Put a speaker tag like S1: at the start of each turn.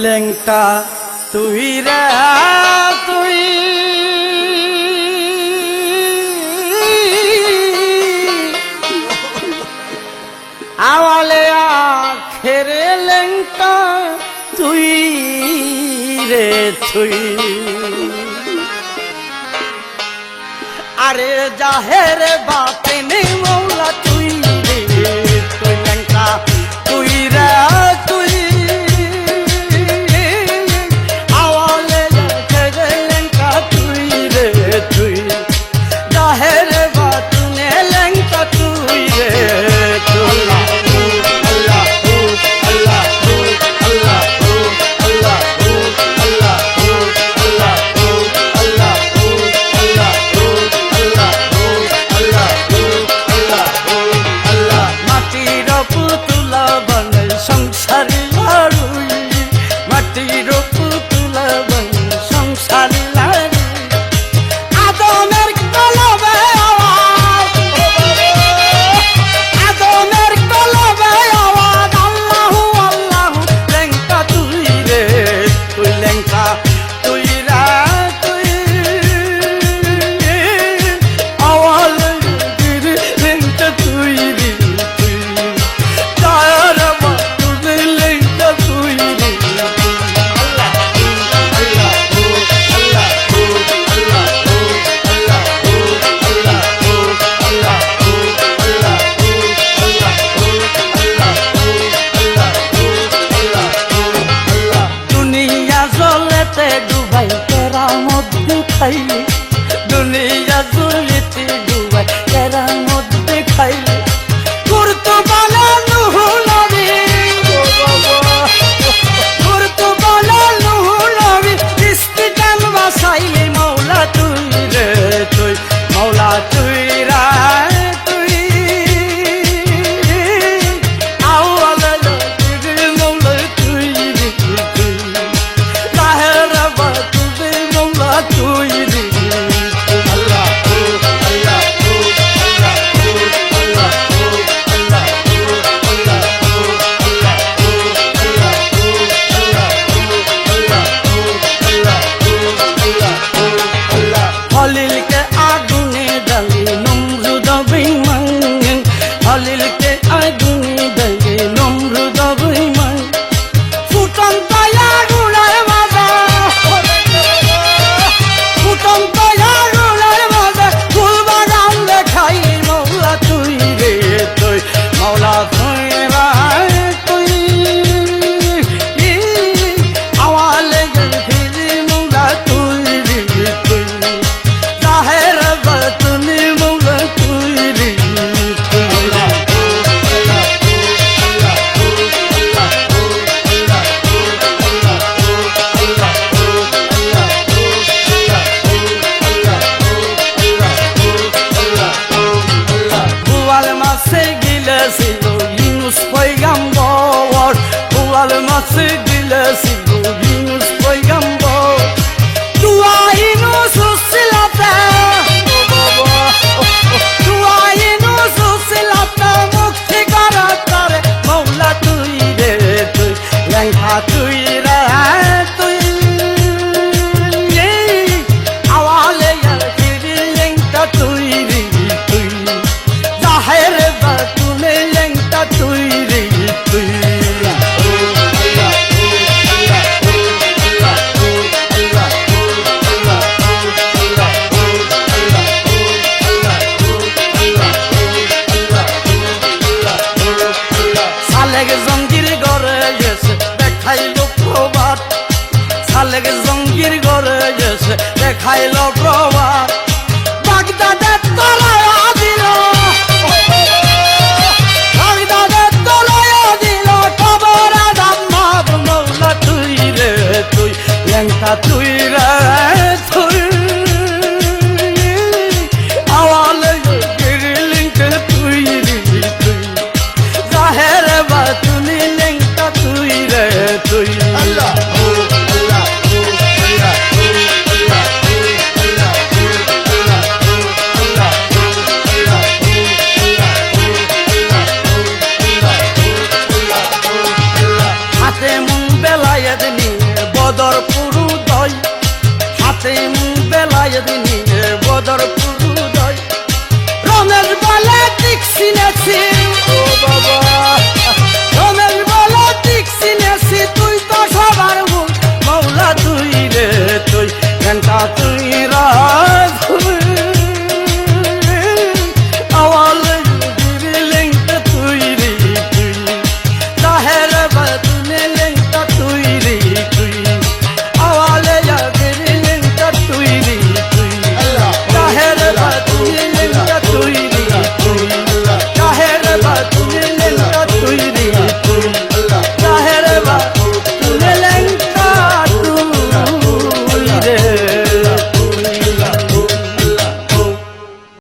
S1: লেংটা তুই রে তুই আওয়ালে আখেরে লেংটা তুই রে তুই আরে জাহের বাতেনে মৌলা তুই রে তুই লেংটা তুই রে তুই আওয়ালে আখেরে লেংটা তুই রে তুই জাহের বাতেনে লেংটা তুই রে তুই দুনিয়া জুলিতে ডুবাই তেরা মধ্যে খাইলে করতো বানানো হলাবি করতো বানানো হলাবি ইস্তিকান বাসাইলে মৌলা তুই রে তুই মৌলা তুই রা তুই আওয়ালা তুই মৌলা তুই রে তুই লাহেরা বা তুই মৌলা তুই রে হলিলকে আগুনে ডালি নমরুদ বেঈমান হলিলকে আগুনে ডালি নমরুদ বেঈমান ফুটন্ত আগুনের মাঝে ফুটন্ত আগুনের মাঝে ফুল বাগান দেখাই মৌলা তুই রে তুই মৌলা তুই রে তুই আওয়ালে ফিরি মৌলা তুই রে তুই Yunus peygamber Kuval maçı gilesin Yunus peygamber Dua Yunus silate Dua Yunus silate Mukti karaktere Mevla tuy re tuy Lengha tuy re tuy Avale yakiri lengta tuy re tuy Zahir batune lengta tuy re tuy সালেগ জঙ্গির ঘরে গেছে দেখাইলো প্রভাত সালেগ জঙ্গির ঘরে গেছে দেখাইলো প্রভাত